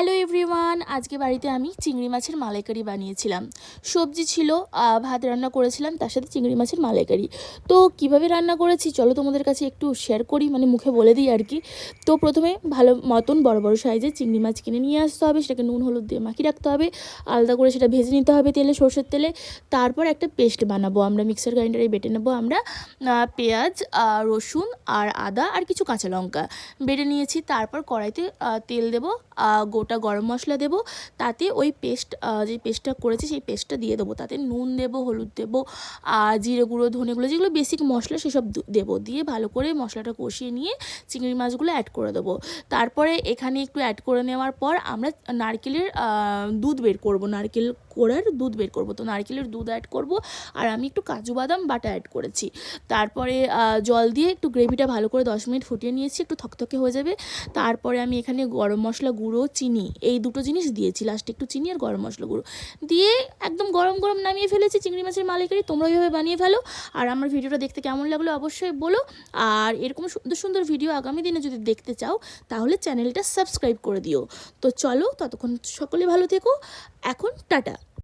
Hello everyone, আজকে বাড়িতে আমি চিংড়ি মাছের মালাইকারি বানিয়েছিলাম। সবজি ছিল, ভাত রান্না করেছিলাম, তার সাথে চিংড়ি মাছের মালাইকারি। তো কিভাবে রান্না করেছি চলো তোমাদের কাছে একটু শেয়ার করি, মানে মুখে বলে দিই আর কি। তো প্রথমে ভালো মতন বড় বড় সাইজের চিংড়ি মাছ কিনে নিয়ে আসতে হবে, সেটাকে নুন হলুদ দিয়ে মাখিয়ে রাখতে হবে, আলাদা করে সেটা ভেজে নিতে হবে তেলে, সরষের তেলে। তারপর একটা পেস্ট বানাবো আমরা, মিক্সার গ্রাইন্ডারে বেটে নেবো আমরা। পেঁয়াজ, রসুন আর আদা আর কিছু কাঁচা লঙ্কা বেটে নিয়েছি। তারপর কড়াইতে তেল দেবো, গোটা গরম মশলা দেবো, তাতে ওই যে পেস্টটা করেছি সেই পেস্টটা দিয়ে দেবো, তাতে নুন দেবো, হলুদ দেবো, জিরে গুঁড়ো, ধনে গুঁড়ো, যেগুলো বেসিক মশলা সেসব দেবো, দিয়ে ভালো করে মশলাটা কষিয়ে নিয়ে চিংড়ি মাছগুলো অ্যাড করে দেবো। তারপরে এখানে একটু অ্যাড করে নেওয়ার পর আমরা নারকেলের দুধ বের করবো, নারকেল কোড়ার দুধ বের করবো। তো নারকেলের দুধ অ্যাড করবো, আর আমি একটু কাজু বাদাম বাটা অ্যাড করেছি। তারপরে জল দিয়ে একটু গ্রেভিটা ভালো করে 10 মিনিট ফুটিয়ে নিয়েছি, একটু থকথকে হয়ে যাবে। তারপরে আমি এখানে গরম মশলা গুঁড়ো, চিনি, এই দুটো জিনিস দিয়েছি লাস্টে, একটু চিনি আর গরম মশলা গুঁড়ো দিয়ে একদম গরম গরম নামিয়ে ফেলেছি চিংড়ি মাছের মালাইকারি। তোমরা এইভাবে বানিয়ে ফেলো। আর আমার ভিডিওটা দেখতে কেমন লাগলো অবশ্যই বলো। আর এরকম সুন্দর সুন্দর ভিডিও আগামী দিনে যদি দেখতে চাও তাহলে চ্যানেলটা সাবস্ক্রাইব করে দিও। তো চলো, ততক্ষণ সকলে ভালো থেকো। এখন টাটা।